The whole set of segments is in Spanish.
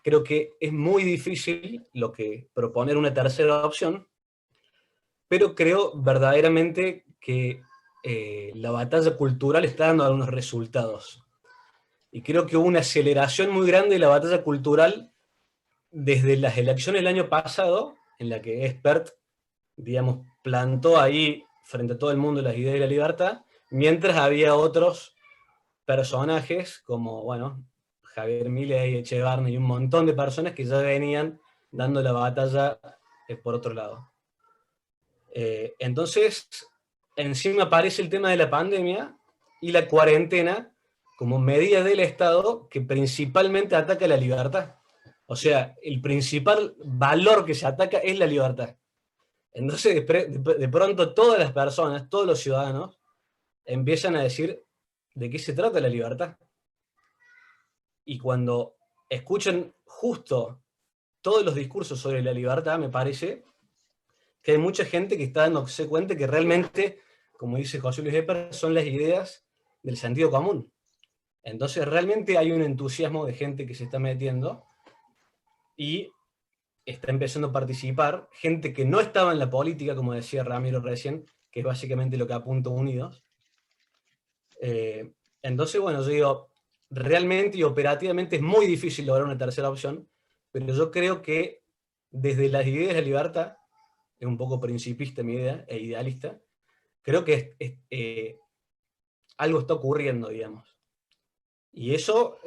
creo que es muy difícil lo que proponer una tercera opción, pero creo verdaderamente que la batalla cultural está dando algunos resultados. Y creo que hubo una aceleración muy grande de la batalla cultural desde las elecciones del año pasado, en la que Espert, digamos, plantó ahí frente a todo el mundo las ideas de la libertad, mientras había otros personajes como, bueno, Javier Milei, Echevarne y un montón de personas que ya venían dando la batalla por otro lado. Entonces, encima aparece el tema de la pandemia y la cuarentena como medida del Estado que principalmente ataca la libertad. O sea, el principal valor que se ataca es la libertad. Entonces, de pronto todas las personas, todos los ciudadanos, empiezan a decir de qué se trata la libertad. Y cuando escuchan justo todos los discursos sobre la libertad, me parece que hay mucha gente que está dándose cuenta que realmente, como dice José Luis Eper, son las ideas del sentido común. Entonces realmente hay un entusiasmo de gente que se está metiendo y está empezando a participar, gente que no estaba en la política, como decía Ramiro recién, que es básicamente lo que apunta Unidos. Entonces, bueno, yo digo, realmente y operativamente es muy difícil lograr una tercera opción, pero yo creo que desde las ideas de la libertad, es un poco principista mi idea, e idealista, creo que algo está ocurriendo, digamos. Y eso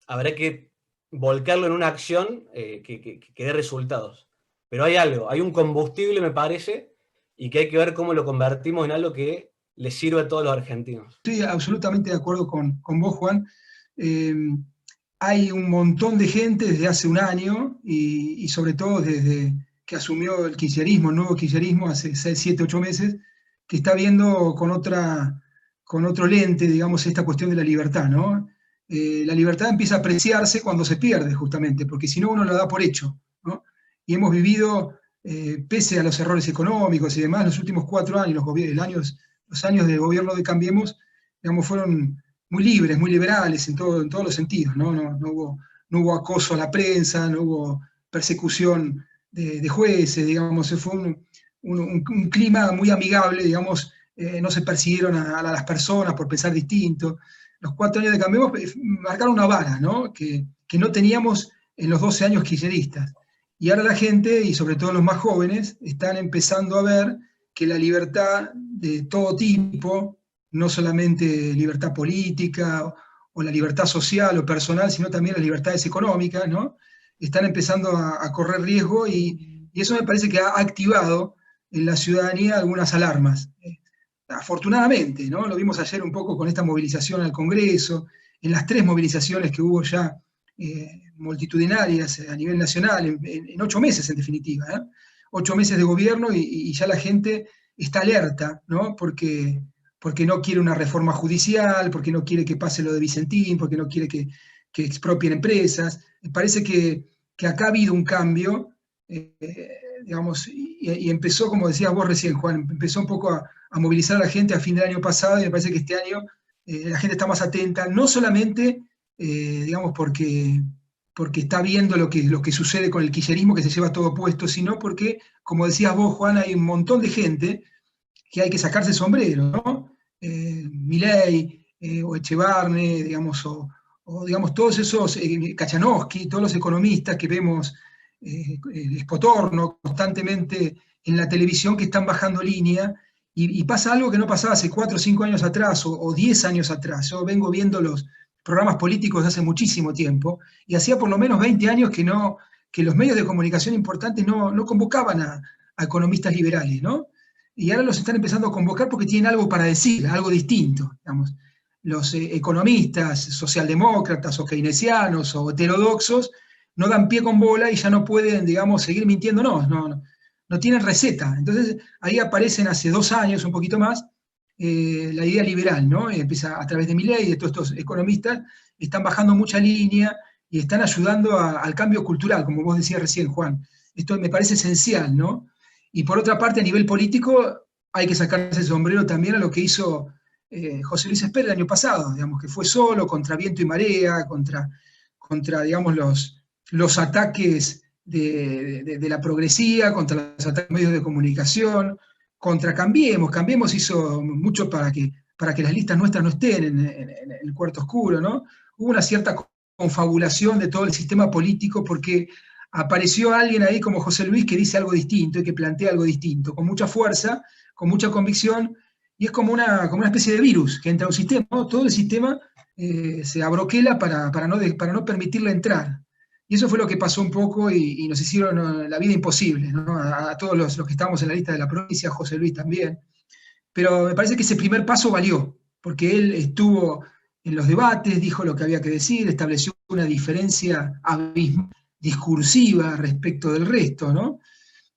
habrá que volcarlo en una acción que dé resultados. Pero hay algo, hay un combustible, me parece, y que hay que ver cómo lo convertimos en algo que les sirva a todos los argentinos. Estoy absolutamente de acuerdo con vos, Juan. Hay un montón de gente desde hace un año y sobre todo desde que asumió el kirchnerismo, el nuevo kirchnerismo, hace 6, 7, 8 meses, que está viendo con otro lente, digamos, esta cuestión de la libertad, ¿no? La libertad empieza a apreciarse cuando se pierde, justamente, porque si no uno la da por hecho, ¿no? Y hemos vivido, pese a los errores económicos y demás, los últimos 4 años, los años de gobierno de Cambiemos, digamos, fueron muy libres, muy liberales en todos los sentidos, ¿no? No hubo acoso a la prensa, no hubo persecución de jueces, digamos, fue un clima muy amigable, digamos, no se persiguieron a las personas por pensar distinto. Los 4 años de Cambiemos marcaron una vara, ¿no? Que no teníamos en los 12 años kirchneristas. Y ahora la gente, y sobre todo los más jóvenes, están empezando a ver que la libertad de todo tipo, no solamente libertad política o la libertad social o personal, sino también las libertades económicas, ¿no? Están empezando a correr riesgo y eso me parece que ha activado en la ciudadanía algunas alarmas. Afortunadamente, ¿no? Lo vimos ayer un poco con esta movilización al Congreso, en las 3 movilizaciones que hubo ya multitudinarias a nivel nacional, en 8 meses en definitiva, ¿eh? 8 meses de gobierno y ya la gente está alerta, ¿no? Porque no quiere una reforma judicial, porque no quiere que pase lo de Vicentín, porque no quiere que expropien empresas. Me parece que acá ha habido un cambio, digamos, y empezó, como decías vos recién, Juan, empezó un poco a movilizar a la gente a fin del año pasado y me parece que este año la gente está más atenta, no solamente, digamos, porque está viendo lo que sucede con el kirchnerismo que se lleva todo puesto, sino porque, como decías vos, Juan, hay un montón de gente que hay que sacarse el sombrero, ¿no? Milei, o Echevarne, digamos, digamos, todos esos, Kachanowski, todos los economistas que vemos, Espotorno, constantemente en la televisión, que están bajando línea, y pasa algo que no pasaba hace 4 o 5 años atrás, o 10 años atrás. Yo vengo viendo los programas políticos de hace muchísimo tiempo, y hacía por lo menos 20 años que los medios de comunicación importantes no convocaban a economistas liberales, ¿no? Y ahora los están empezando a convocar porque tienen algo para decir, algo distinto, digamos. Los economistas socialdemócratas o keynesianos o heterodoxos no dan pie con bola y ya no pueden, digamos, seguir mintiéndonos, no tienen receta. Entonces ahí aparecen hace 2 años, un poquito más, la idea liberal, ¿no? Empieza a través de Milei y de todos estos economistas, están bajando mucha línea y están ayudando al cambio cultural, como vos decías recién, Juan. Esto me parece esencial, ¿no? Y por otra parte, a nivel político, hay que sacarse el sombrero también a lo que hizo José Luis Espert el año pasado, digamos, que fue solo, contra viento y marea, contra digamos, los ataques de la progresía, contra los ataques de medios de comunicación, contra Cambiemos. Cambiemos hizo mucho para que las listas nuestras no estén en el cuarto oscuro, ¿no? Hubo una cierta confabulación de todo el sistema político porque apareció alguien ahí como José Luis que dice algo distinto y que plantea algo distinto, con mucha fuerza, con mucha convicción, y es como una especie de virus que entra a un sistema, ¿no? Todo el sistema se abroquela para no permitirle entrar. Y eso fue lo que pasó un poco y nos hicieron la vida imposible, ¿no? A todos los que estábamos en la lista de la provincia, José Luis también. Pero me parece que ese primer paso valió, porque él estuvo en los debates, dijo lo que había que decir, estableció una diferencia discursiva respecto del resto, ¿no?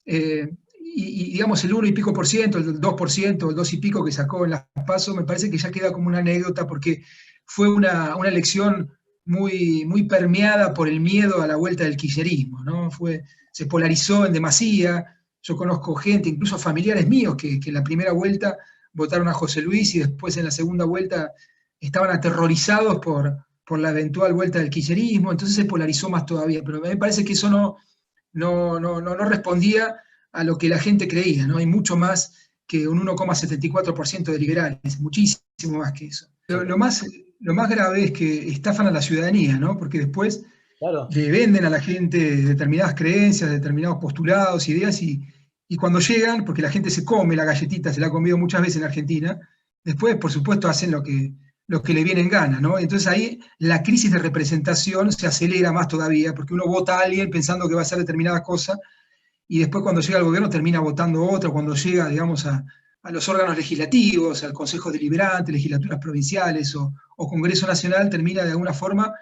Y digamos el 1 y pico por ciento, el 2%, el 2 y pico que sacó en las PASO, me parece que ya queda como una anécdota porque fue una elección muy permeada por el miedo a la vuelta del kirchnerismo, ¿no? Se polarizó en demasía. Yo conozco gente, incluso familiares míos, que en la primera vuelta votaron a José Luis y después en la segunda vuelta estaban aterrorizados por la eventual vuelta del kirchnerismo, entonces se polarizó más todavía. Pero me parece que eso no respondía a lo que la gente creía, ¿no? Hay mucho más que un 1,74% de liberales, muchísimo más que eso. Lo más grave es que estafan a la ciudadanía, ¿no? Porque después le venden a la gente determinadas creencias, determinados postulados, ideas, y cuando llegan, porque la gente se come la galletita, se la ha comido muchas veces en Argentina, después, por supuesto, hacen lo que le viene en gana, ¿no? Entonces ahí la crisis de representación se acelera más todavía, porque uno vota a alguien pensando que va a hacer determinada cosa, y después cuando llega al gobierno termina votando otra, cuando llega, digamos, a los órganos legislativos, al Consejo Deliberante, legislaturas provinciales o Congreso Nacional, termina de alguna forma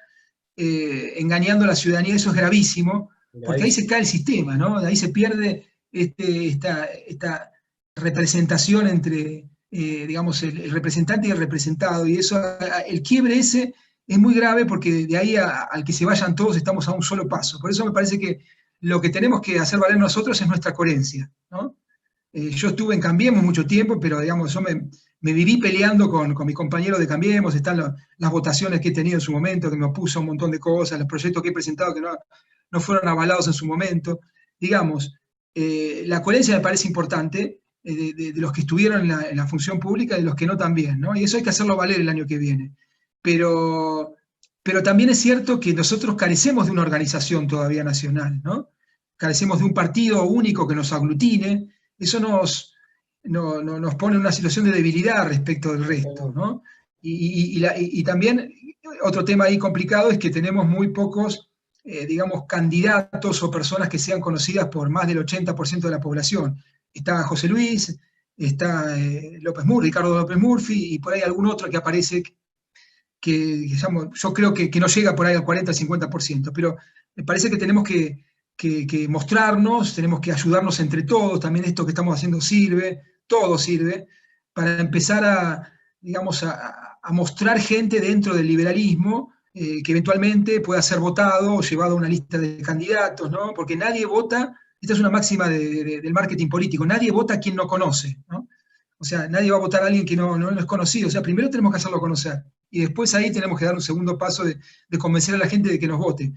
engañando a la ciudadanía. Eso es gravísimo, porque ahí se cae el sistema, ¿no? De ahí se pierde esta representación entre, digamos, el representante y el representado, y eso, el quiebre ese es muy grave porque de ahí al que se vayan todos estamos a un solo paso. Por eso me parece que lo que tenemos que hacer valer nosotros es nuestra coherencia, ¿no? Yo estuve en Cambiemos mucho tiempo, pero digamos, yo me viví peleando con mi compañero de Cambiemos, están las votaciones que he tenido en su momento, que me opuso a un montón de cosas, los proyectos que he presentado que no fueron avalados en su momento. Digamos, la coherencia me parece importante, de los que estuvieron en la función pública y de los que no también, ¿no? Y eso hay que hacerlo valer el año que viene. Pero también es cierto que nosotros carecemos de una organización todavía nacional, ¿no? Carecemos de un partido único que nos aglutine. Eso nos pone en una situación de debilidad respecto del resto, ¿no? Y también otro tema ahí complicado es que tenemos muy pocos, digamos, candidatos o personas que sean conocidas por más del 80% de la población. Está José Luis, está Ricardo López Murphy, y por ahí algún otro que aparece que yo creo que no llega por ahí al 40 al 50%, pero me parece que tenemos que mostrarnos, tenemos que ayudarnos entre todos, también esto que estamos haciendo sirve, todo sirve, para empezar digamos, a mostrar gente dentro del liberalismo que eventualmente pueda ser votado o llevado a una lista de candidatos, ¿no? Porque nadie vota, esta es una máxima del marketing político, nadie vota a quien no conoce, ¿no? O sea, nadie va a votar a alguien que no es conocido. O sea, primero tenemos que hacerlo conocer. Y después ahí tenemos que dar un segundo paso de convencer a la gente de que nos vote.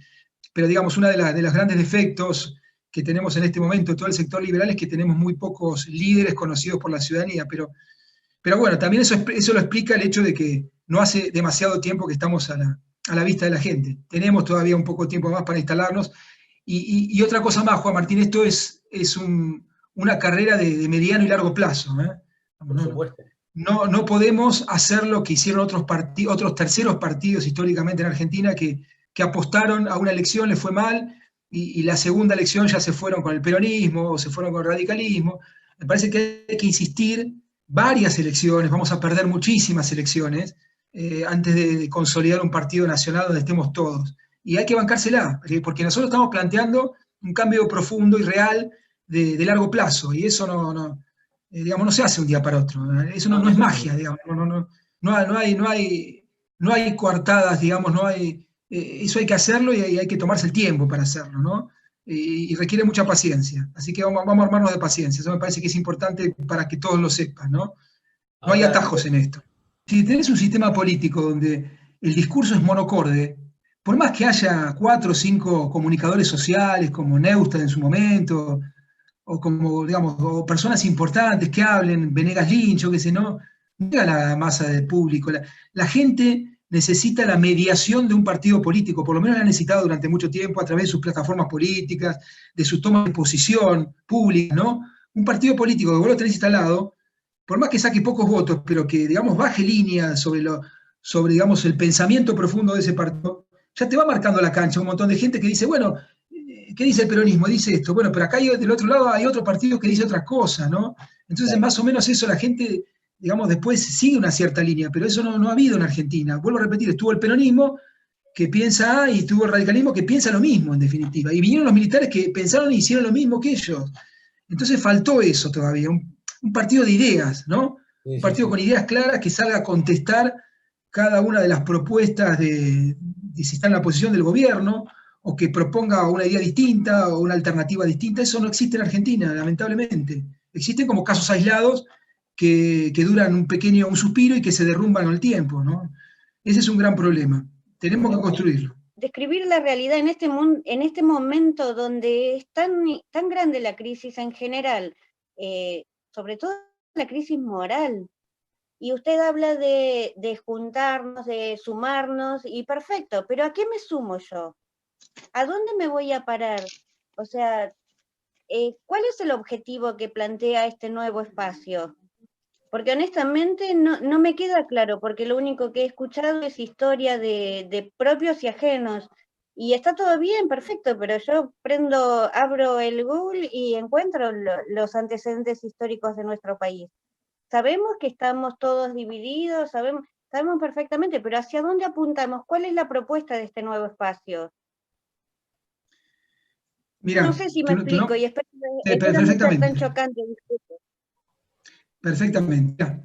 Pero digamos, uno de los grandes defectos que tenemos en este momento, todo el sector liberal, es que tenemos muy pocos líderes conocidos por la ciudadanía. Pero bueno, también eso lo explica el hecho de que no hace demasiado tiempo que estamos a la vista de la gente. Tenemos todavía un poco de tiempo más para instalarnos. Y otra cosa más, Juan Martín, esto es una carrera de mediano y largo plazo, ¿eh? Por supuesto. No podemos hacer lo que hicieron otros terceros partidos históricamente en Argentina que apostaron a una elección, les fue mal, y la segunda elección ya se fueron con el peronismo o se fueron con el radicalismo. Me parece que hay que insistir varias elecciones, vamos a perder muchísimas elecciones antes de consolidar un partido nacional donde estemos todos. Y hay que bancársela, porque nosotros estamos planteando un cambio profundo y real de largo plazo, y eso digamos, no se hace un día para otro. Eso no es magia, digamos. No hay coartadas, digamos, eso hay que hacerlo y hay que tomarse el tiempo para hacerlo, ¿no? Y requiere mucha paciencia. Así que vamos a armarnos de paciencia. Eso me parece que es importante para que todos lo sepan, ¿no? No hay atajos en esto. Si tenés un sistema político donde el discurso es monocorde, por más que haya 4 o 5 comunicadores sociales, como Neustadt en su momento, o como, digamos, o personas importantes que hablen, Venegas Lynch, o qué sé, no llega a la masa del público. La gente necesita la mediación de un partido político, por lo menos la ha necesitado durante mucho tiempo a través de sus plataformas políticas, de sus tomas de posición pública, ¿no? Un partido político que vos lo tenés instalado, por más que saque pocos votos, pero que, digamos, baje línea sobre digamos, el pensamiento profundo de ese partido, ya te va marcando la cancha un montón de gente que dice, bueno, ¿qué dice el peronismo? Dice esto, bueno, pero acá del otro lado hay otro partido que dice otra cosa, ¿no? Entonces, Claro. más o menos eso, la gente, digamos, después sigue una cierta línea, pero eso no ha habido en Argentina. Vuelvo a repetir, estuvo el peronismo que piensa A y estuvo el radicalismo que piensa lo mismo, en definitiva. Y vinieron los militares que pensaron y hicieron lo mismo que ellos. Entonces faltó eso todavía, un partido de ideas, ¿no? Sí, Un sí, partido sí. con ideas claras que salga a contestar cada una de las propuestas de si está en la posición del gobierno, o que proponga una idea distinta o una alternativa distinta. Eso no existe en Argentina, lamentablemente. Existen como casos aislados que duran un suspiro y que se derrumban con el tiempo, ¿no? Ese es un gran problema. Tenemos que Pero construirlo. describir la realidad en en este momento donde es tan grande la crisis en general, sobre todo la crisis moral, y usted habla de juntarnos, de sumarnos, y perfecto, pero ¿a qué me sumo yo? ¿A dónde me voy a parar? O sea, ¿cuál es el objetivo que plantea este nuevo espacio? Porque honestamente no me queda claro, porque lo único que he escuchado es historia de propios y ajenos. Y está todo bien, perfecto, pero yo abro el Google y encuentro los antecedentes históricos de nuestro país. Sabemos que estamos todos divididos, sabemos perfectamente, pero ¿hacia dónde apuntamos? ¿Cuál es la propuesta de este nuevo espacio? No Mira, sé si me explico y espero no ser tan perfectamente, chocante. Disculpe. perfectamente.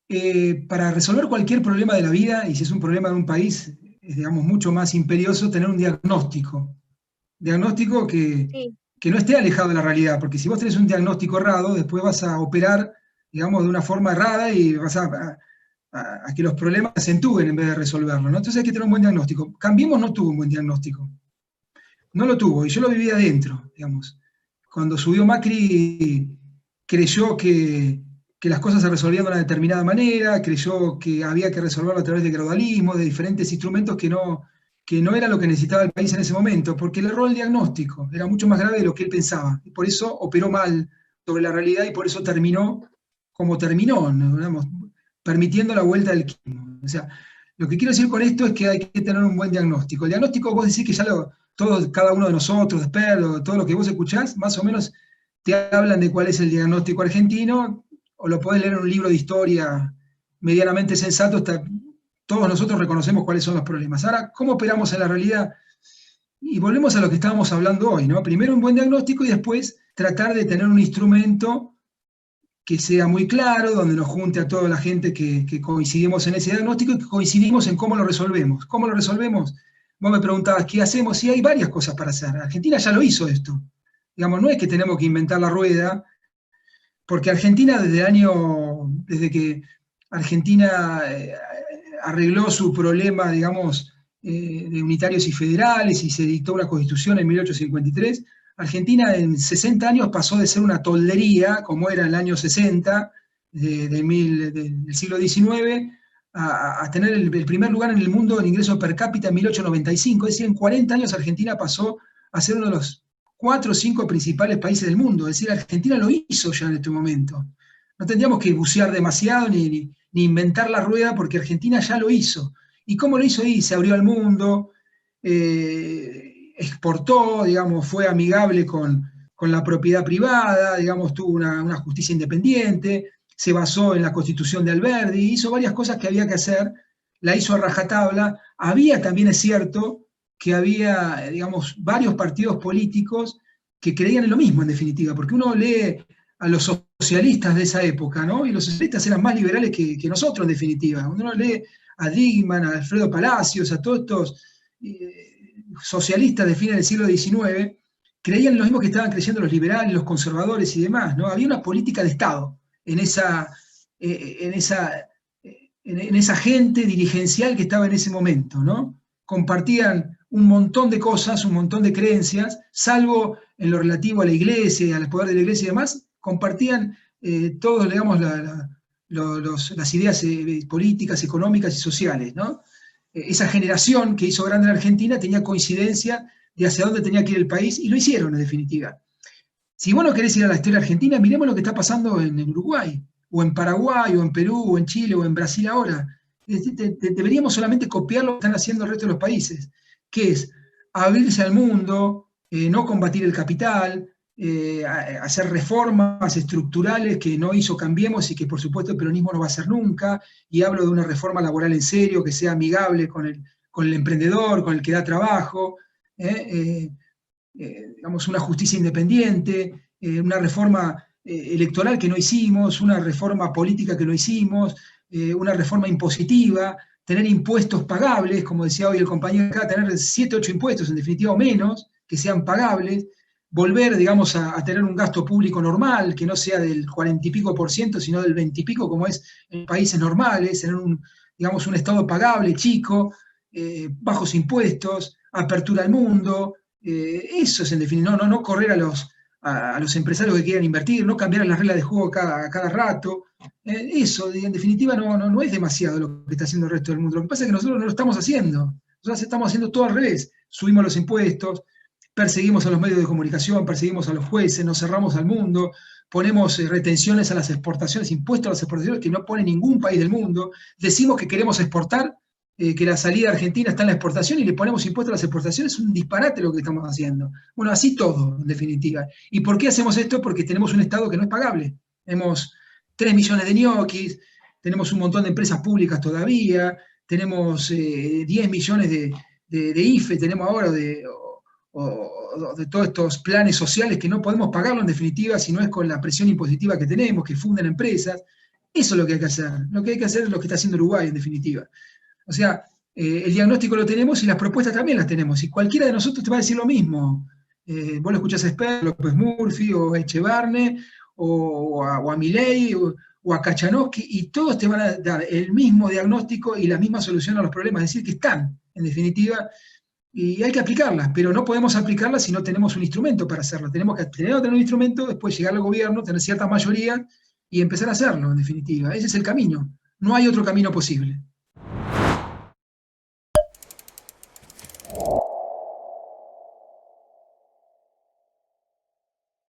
Mira, para resolver cualquier problema de la vida, y si es un problema de un país, es, digamos, mucho más imperioso tener un diagnóstico. Diagnóstico Sí, que no esté alejado de la realidad, porque si vos tenés un diagnóstico errado, después vas a operar, digamos, de una forma errada y vas a que los problemas se acentúen en vez de resolverlos, ¿no? Entonces hay que tener un buen diagnóstico. Cambiemos no tuvo un buen diagnóstico. No lo tuvo, y yo lo viví adentro, digamos. Cuando subió Macri, creyó que las cosas se resolvían de una determinada manera, creyó que había que resolverlo a través de gradualismo, de diferentes instrumentos que no era lo que necesitaba el país en ese momento, porque le erró el diagnóstico, era mucho más grave de lo que él pensaba, y por eso operó mal sobre la realidad y por eso terminó como terminó, ¿no? Digamos, permitiendo la vuelta del kirchnerismo. O sea, lo que quiero decir con esto es que hay que tener un buen diagnóstico. El diagnóstico vos decís que ya todos, cada uno de nosotros, expertos, todo lo que vos escuchás, más o menos te hablan de cuál es el diagnóstico argentino, o lo podés leer en un libro de historia medianamente sensato, todos nosotros reconocemos cuáles son los problemas. Ahora, ¿cómo operamos en la realidad? Y volvemos a lo que estábamos hablando hoy, ¿no? Primero un buen diagnóstico y después tratar de tener un instrumento que sea muy claro, donde nos junte a toda la gente que coincidimos en ese diagnóstico y que coincidimos en cómo lo resolvemos. ¿Cómo lo resolvemos? Vos me preguntabas, ¿qué hacemos? Sí, hay varias cosas para hacer. Argentina ya lo hizo esto. Digamos, no es que tenemos que inventar la rueda, porque Argentina desde que Argentina arregló su problema, digamos, de unitarios y federales y se dictó una constitución en 1853, Argentina en 60 años pasó de ser una toldería, como era en el año 60 del siglo XIX, a tener el primer lugar en el mundo en ingreso per cápita en 1895. Es decir, en 40 años Argentina pasó a ser uno de los 4 o 5 principales países del mundo. Es decir, Argentina lo hizo ya en este momento. No tendríamos que bucear demasiado ni inventar la rueda, porque Argentina ya lo hizo. ¿Y cómo lo hizo ahí? Se abrió al mundo, exportó, digamos, fue amigable con la propiedad privada, digamos, tuvo una justicia independiente, se basó en la constitución de Alberdi, hizo varias cosas que había que hacer, la hizo a rajatabla. Había también, es cierto, que había, digamos, varios partidos políticos que creían en lo mismo, en definitiva, porque uno lee a los socialistas de esa época, ¿no? Y los socialistas eran más liberales que nosotros, en definitiva. Uno lee a Digman, a Alfredo Palacios, a todos estos socialistas de fines del siglo XIX, creían en lo mismo que estaban creyendo los liberales, los conservadores y demás, ¿no? Había una política de Estado en esa gente dirigencial que estaba en ese momento, ¿no? Compartían un montón de cosas, un montón de creencias, salvo en lo relativo a la iglesia, al poder de la iglesia y demás, compartían todos, digamos, las ideas políticas, económicas y sociales, ¿no? Esa generación que hizo grande la Argentina tenía coincidencia de hacia dónde tenía que ir el país, y lo hicieron en definitiva. Si vos no querés ir a la historia argentina, miremos lo que está pasando en Uruguay, o en Paraguay, o en Perú, o en Chile, o en Brasil ahora. Deberíamos solamente copiar lo que están haciendo el resto de los países, que es abrirse al mundo, no combatir el capital, hacer reformas estructurales que no hizo Cambiemos y que por supuesto el peronismo no va a hacer nunca, y hablo de una reforma laboral en serio, que sea amigable con el emprendedor, con el que da trabajo, digamos, una justicia independiente, una reforma electoral que no hicimos, una reforma política que no hicimos, una reforma impositiva, tener impuestos pagables, como decía hoy el compañero acá, tener 7, 8 impuestos, en definitiva, o menos, que sean pagables, volver, digamos, a tener un gasto público normal, que no sea del 40 y pico %, sino del 20 y pico, como es en países normales, tener digamos, un Estado pagable, chico, bajos impuestos, apertura al mundo, eso es en definitiva, no correr a los empresarios que quieran invertir, no cambiar las reglas de juego a cada rato. Eso, en definitiva, no es demasiado lo que está haciendo el resto del mundo. Lo que pasa es que nosotros no lo estamos haciendo. Nosotros estamos haciendo todo al revés. Subimos los impuestos, perseguimos a los medios de comunicación, perseguimos a los jueces, nos cerramos al mundo, ponemos retenciones a las exportaciones, impuestos a las exportaciones que no pone ningún país del mundo. Decimos que queremos exportar, que la salida argentina está en la exportación y le ponemos impuestos a las exportaciones. Es un disparate lo que estamos haciendo. Bueno, así todo, en definitiva. ¿Y por qué hacemos esto? Porque tenemos un Estado que no es pagable. Tenemos 3 millones de ñoquis, tenemos un montón de empresas públicas todavía, tenemos 10 millones de IFE, tenemos ahora de todos estos planes sociales que no podemos pagarlo en definitiva si no es con la presión impositiva que tenemos, que funden empresas. Eso es lo que hay que hacer. Lo que hay que hacer es lo que está haciendo Uruguay, en definitiva. O sea, el diagnóstico lo tenemos y las propuestas también las tenemos. Y cualquiera de nosotros te va a decir lo mismo. Vos lo escuchás a Esper, López Murphy, o a Echevarne, o a Milei, o a Kachanowski, y todos te van a dar el mismo diagnóstico y la misma solución a los problemas. Es decir, que están, en definitiva, y hay que aplicarlas, pero no podemos aplicarlas si no tenemos un instrumento para hacerlo. Tenemos que tener un instrumento, después llegar al gobierno, tener cierta mayoría y empezar a hacerlo, en definitiva. Ese es el camino. No hay otro camino posible.